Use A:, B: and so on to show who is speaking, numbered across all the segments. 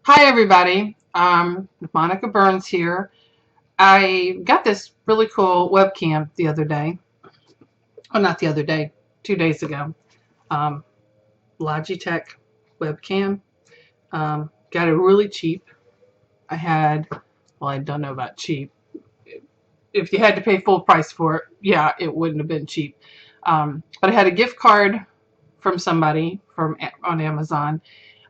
A: Hi, everybody. Monica Burns here. I got this really cool webcam the other day. Well, not the other day, 2 days ago. Um, Logitech webcam. Got it really cheap. I had, well, I don't know about cheap. If you had to pay full price for it, yeah, it wouldn't have been cheap. But I had a gift card from somebody from on Amazon.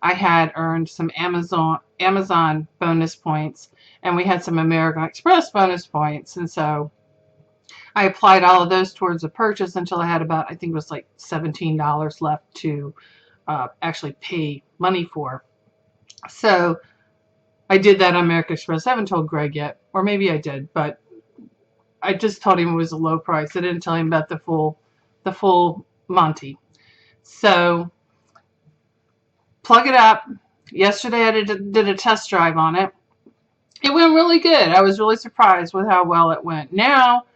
A: I had earned some Amazon bonus points, and we had some American Express bonus points, and so I applied all of those towards the purchase until I had about, I think it was like $17 left to actually pay money for. So I did that on American Express. I haven't told Greg yet, or maybe I did, but I just told him it was a low price. I didn't tell him about the full Monty. So plug it up. Yesterday I did a test drive on it. It went really good. I was really surprised with how well it went. Now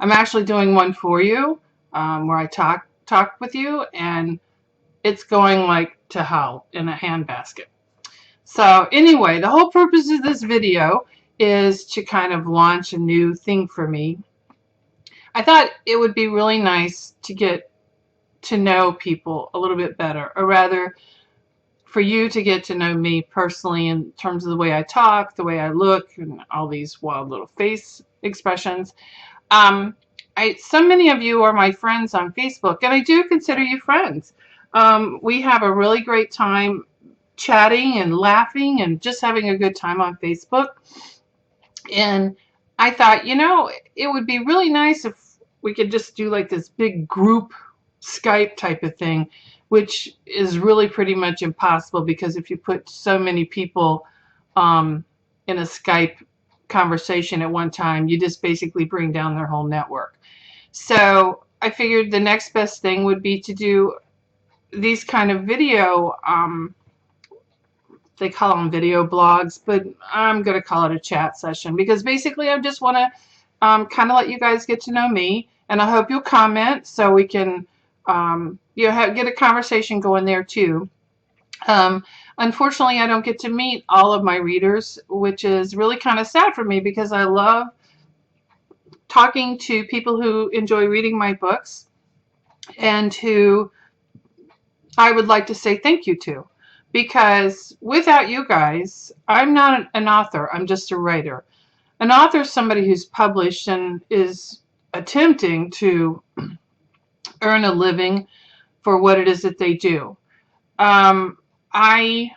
A: I'm actually doing one for you, where I talk with you, and it's going like to hell in a handbasket. So anyway, the whole purpose of this video is to kind of launch a new thing for me. I thought it would be really nice to get to know people a little bit better, or rather for you to get to know me personally in terms of the way I talk, the way I look, and all these wild little face expressions. Um, so many of you are my friends on Facebook, and I do consider you friends. We have a really great time chatting and laughing and just having a good time on Facebook. And I thought, it would be really nice if we could just do like this big group Skype type of thing, which is really pretty much impossible because if you put so many people in a Skype conversation at one time, you just basically bring down their whole network. So I figured the next best thing would be to do these kind of video, they call them video blogs, but I'm going to call it a chat session because basically I just want to kind of let you guys get to know me, and I hope you'll comment so we can get a conversation going there too. Um, Unfortunately, I don't get to meet all of my readers, which is really kind of sad for me because I love talking to people who enjoy reading my books and who I would like to say thank you to. Because without you guys, I'm not an author, I'm just a writer. An author is somebody who's published and is attempting to earn a living for what it is that they do. I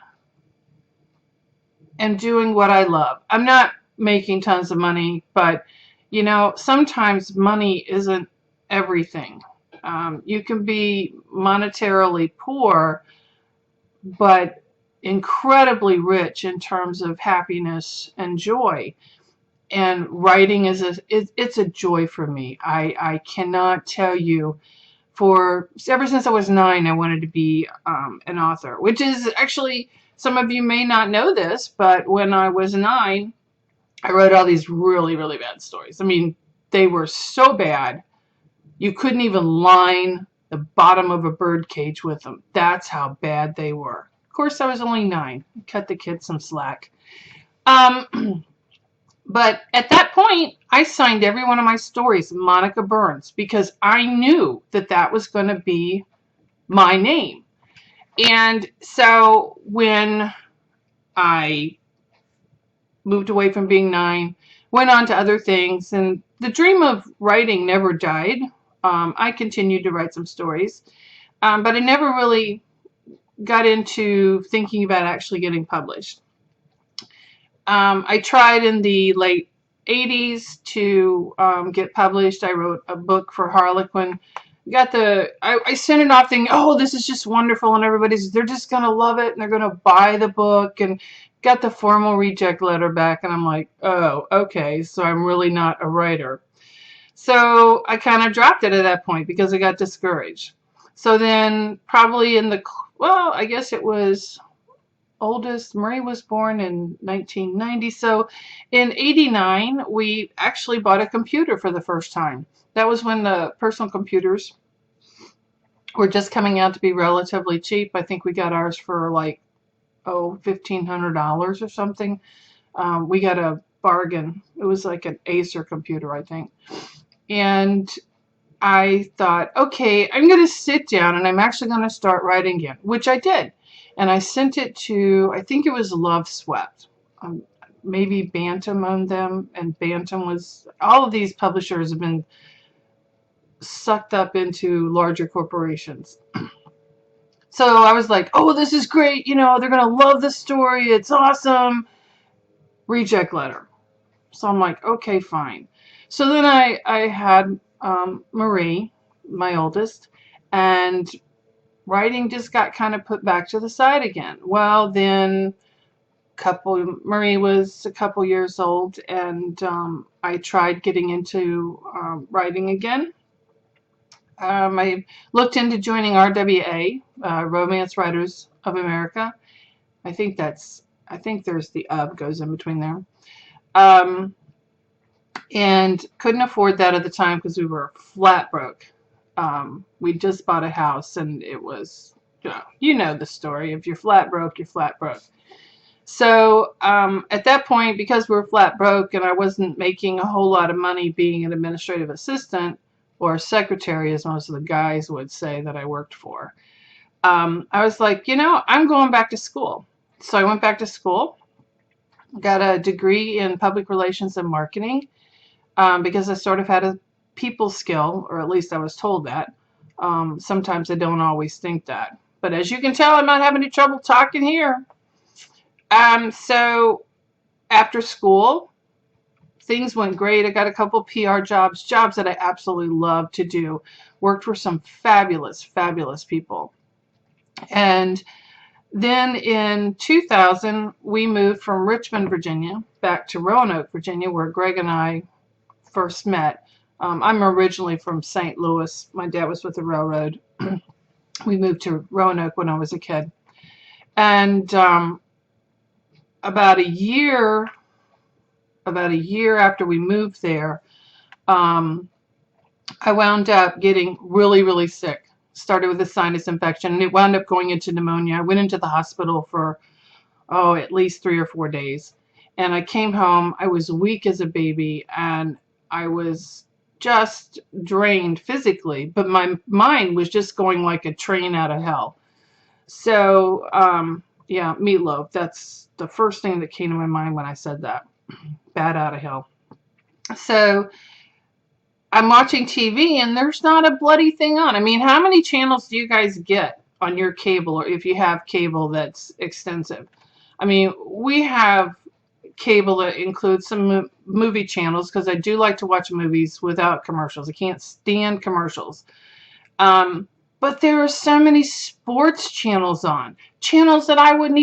A: am doing what I love. I'm not making tons of money, but sometimes money isn't everything. You can be monetarily poor, but incredibly rich in terms of happiness and joy. And writing it's a joy for me. I cannot tell you, for ever since I was 9, I wanted to be an author, which is actually, some of you may not know this, but when I was 9, I wrote all these really, really bad stories. I mean, they were so bad, you couldn't even line the bottom of a bird cage with them. That's how bad they were. Of course, I was only 9. Cut the kids some slack. But at that point, I signed every one of my stories Monica Burns because I knew that that was going to be my name. And so when I moved away from being 9, went on to other things, and the dream of writing never died. I continued to write some stories, but I never really got into thinking about actually getting published. I tried in the late 80s to get published. I wrote a book for Harlequin. I sent it off thinking, oh, this is just wonderful, and they're just going to love it, and they're going to buy the book, and got the formal reject letter back, and I'm like, oh, okay, so I'm really not a writer. So I kind of dropped it at that point because I got discouraged. So then probably I guess it was oldest, Murray was born in 1990. So in 89, we actually bought a computer for the first time. That was when the personal computers were just coming out to be relatively cheap. I think we got ours for like $1,500 or something. We got a bargain. It was like an Acer computer, I think. And I thought, okay, I'm going to sit down and I'm actually going to start writing again, which I did. And I sent it to, I think it was Love Swept. Maybe Bantam owned them, and Bantam was, all of these publishers have been sucked up into larger corporations. So I was like, oh, this is great. You know, they're going to love the story. It's awesome. Reject letter. So I'm like, okay, fine. So then I had Marie, my oldest, and writing just got kind of put back to the side again. Well, then Marie was a couple years old, and I tried getting into writing again. I looked into joining RWA, Romance Writers of America. I think there's the goes in between there. And couldn't afford that at the time because we were flat broke. We just bought a house, and it was, you know the story. If you're flat broke, you're flat broke. So at that point, because we were flat broke and I wasn't making a whole lot of money being an administrative assistant or secretary, as most of the guys would say that I worked for, I was like, I'm going back to school. So I went back to school, got a degree in public relations and marketing, because I sort of had a people skill, or at least I was told that. Sometimes I don't always think that. But as you can tell, I'm not having any trouble talking here. So after school, things went great. I got a couple PR jobs that I absolutely loved to do. Worked for some fabulous, fabulous people. And then in 2000, we moved from Richmond, Virginia, back to Roanoke, Virginia, where Greg and I first met. I'm originally from St. Louis. My dad was with the railroad. We moved to Roanoke when I was a kid. And about a year after we moved there, I wound up getting really, really sick. Started with a sinus infection, and it wound up going into pneumonia. I went into the hospital for, at least 3 or 4 days. And I came home. I was weak as a baby, and I was just drained physically, but my mind was just going like a train out of hell. So, yeah, meatloaf. That's the first thing that came to my mind when I said that. Bat out of hell. So I'm watching TV, and there's not a bloody thing on. I mean, how many channels do you guys get on your cable, or if you have cable that's extensive? I mean, we have cable that includes some movie channels, because I do like to watch movies without commercials. I can't stand commercials. But there are so many sports channels on. Channels that I don't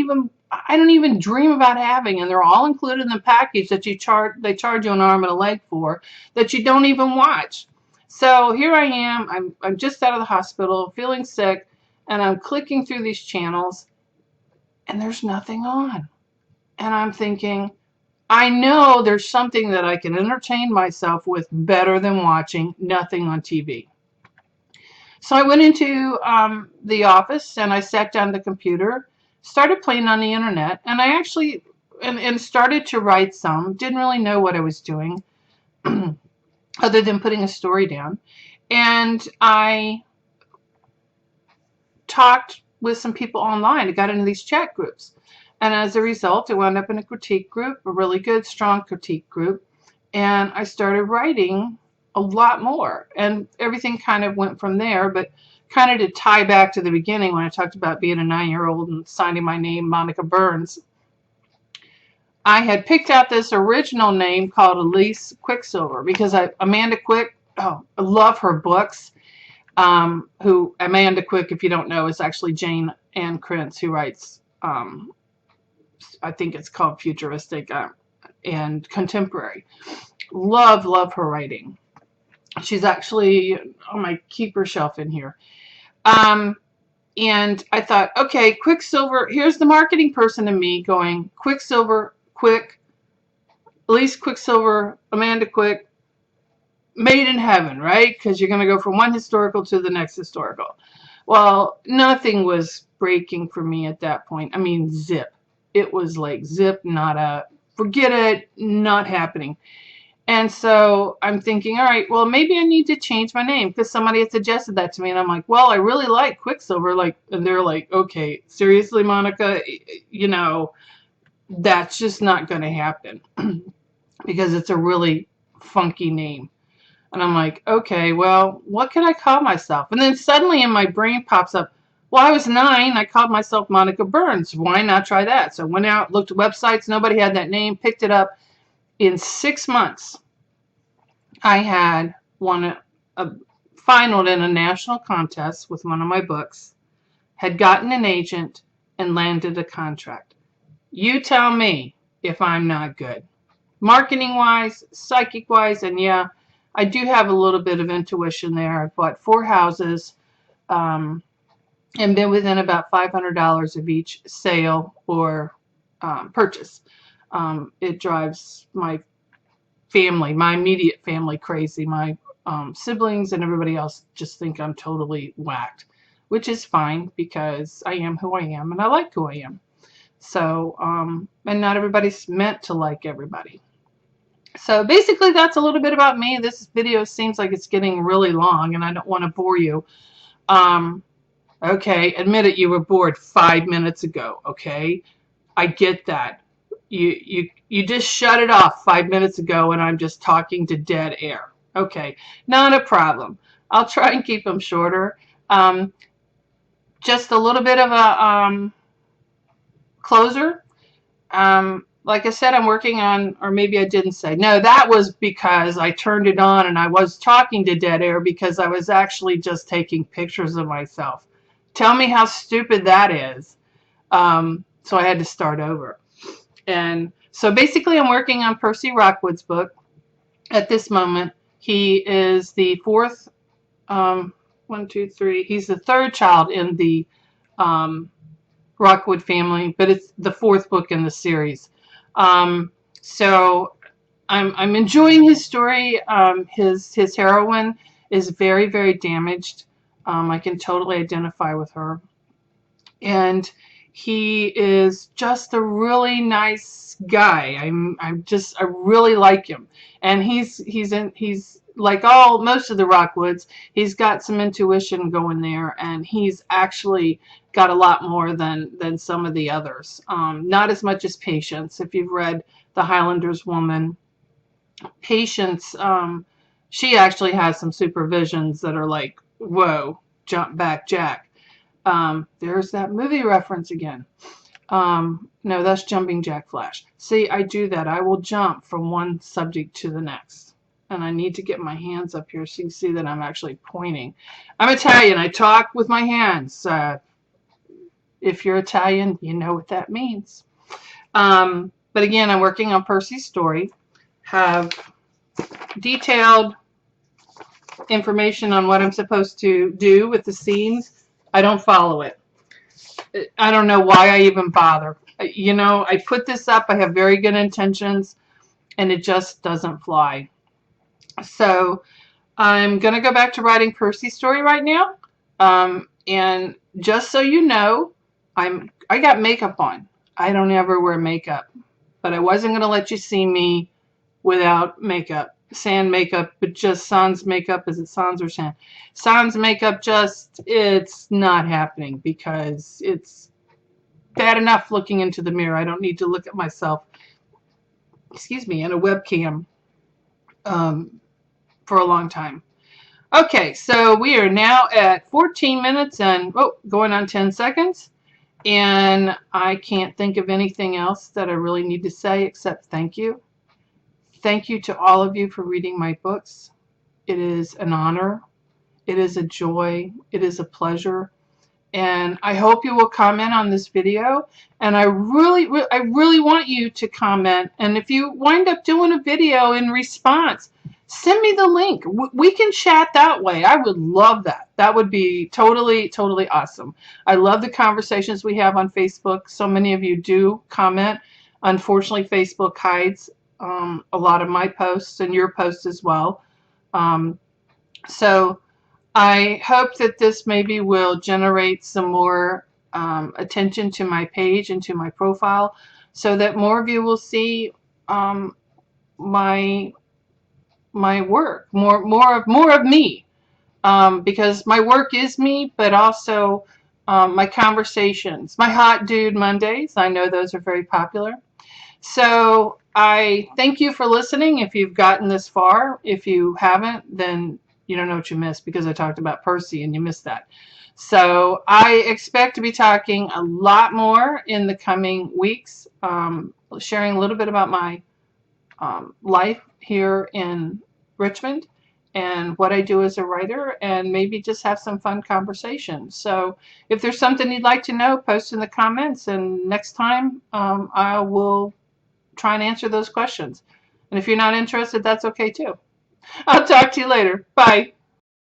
A: even dream about having, and they're all included in the package that they charge you an arm and a leg for, that you don't even watch. So here I am, I'm just out of the hospital, feeling sick, and I'm clicking through these channels, and there's nothing on. And I'm thinking, I know there's something that I can entertain myself with better than watching nothing on TV. So I went into the office, and I sat down at the computer, started playing on the internet, and I actually and started to write some. Didn't really know what I was doing other than putting a story down. And I talked with some people online. I got into these chat groups. And as a result, I wound up in a critique group, a really good, strong critique group. And I started writing a lot more. And everything kind of went from there. But kind of to tie back to the beginning when I talked about being a 9-year-old and signing my name, Monica Burns, I had picked out this original name called Elise Quicksilver because Amanda Quick, I love her books. Who Amanda Quick, if you don't know, is actually Jane Ann Krentz, who writes, I think it's called futuristic and contemporary. Love her writing. She's actually on my keeper shelf in here. And I thought, okay, Quicksilver, here's the marketing person in me going, Quicksilver, Quick, Elise Quicksilver, Amanda Quick, made in heaven, right? Because you're going to go from one historical to the next historical. Well, nothing was breaking for me at that point. I mean, zip. it was like zip, nada, forget it, not happening. And so I'm thinking, all right, well, maybe I need to change my name because somebody had suggested that to me. And I'm like, well, I really like Quicksilver. Like, and they're like, okay, seriously, Monica, you know, that's just not going to happen because it's a really funky name. And I'm like, okay, well, what can I call myself? And then suddenly in my brain pops up, well, I was 9. I called myself Monica Burns. Why not try that? So I went out, looked at websites. Nobody had that name, picked it up. In 6 months, I had won a finaled in a national contest with one of my books, had gotten an agent, and landed a contract. You tell me if I'm not good. Marketing wise, psychic wise, and yeah, I do have a little bit of intuition there. I've bought 4 houses and been within about $500 of each sale or purchase. It drives my family, my immediate family, crazy. My siblings and everybody else just think I'm totally whacked, which is fine because I am who I am and I like who I am. So, and not everybody's meant to like everybody. So basically that's a little bit about me. This video seems like it's getting really long and I don't want to bore you. Okay, admit it, you were bored 5 minutes ago, okay? I get that. You just shut it off 5 minutes ago and I'm just talking to dead air. Okay, not a problem. I'll try and keep them shorter. Just a little bit of a closer. Like I said, I'm working on, or maybe I didn't say. No, that was because I turned it on and I was talking to dead air because I was actually just taking pictures of myself. Tell me how stupid that is. So I had to start over. And so basically I'm working on Percy Rockwood's book at this moment. He is the fourth, 1, 2, 3, he's the third child in the Rockwood family, but it's the 4th book in the series. So I'm enjoying his story. His heroine is very, very damaged. I can totally identify with her. And he is just a really nice guy. I really like him. And he's like most of the Rockwoods, he's got some intuition going there, and he's actually got a lot more than some of the others. Not as much as Patience. If you've read The Highlander's Woman, Patience, she actually has some supervisions that are like, whoa, jump back, Jack. There's that movie reference again. No, that's Jumping Jack Flash. See, I do that. I will jump from one subject to the next. And I need to get my hands up here so you can see that I'm actually pointing. I'm Italian. I talk with my hands. If you're Italian, you know what that means. But again, I'm working on Percy's story. Have detailed information on what I'm supposed to do with the scenes. I don't follow it. I don't know why I even bother. You know, I put this up. I have very good intentions, and it just doesn't fly. So I'm going to go back to writing Percy's story right now. And just so you know, I got makeup on. I don't ever wear makeup, but I wasn't going to let you see me without makeup. Sans makeup, but just sans makeup. Is it sans or sans? Sans makeup, just, it's not happening because it's bad enough looking into the mirror. I don't need to look at myself, excuse me, in a webcam for a long time. Okay, so we are now at 14 minutes and going on 10 seconds. And I can't think of anything else that I really need to say except thank you. Thank you to all of you for reading my books. It is an honor. It is a joy. It is a pleasure. And I hope you will comment on this video. And I really want you to comment. And if you wind up doing a video in response, send me the link. We can chat that way. I would love that. That would be totally, totally awesome. I love the conversations we have on Facebook. So many of you do comment. Unfortunately, Facebook hides a lot of my posts and your posts as well. So I hope that this maybe will generate some more attention to my page and to my profile, so that more of you will see my work, more of me, because my work is me, but also my conversations, my hot dude Mondays. I know those are very popular. So I thank you for listening. If you've gotten this far, if you haven't, then you don't know what you missed, because I talked about Percy and you missed that. So I expect to be talking a lot more in the coming weeks, sharing a little bit about my life here in Richmond and what I do as a writer, and maybe just have some fun conversations. So if there's something you'd like to know, post in the comments, and next time I will try and answer those questions. And if you're not interested, that's okay too. I'll talk to you later. Bye.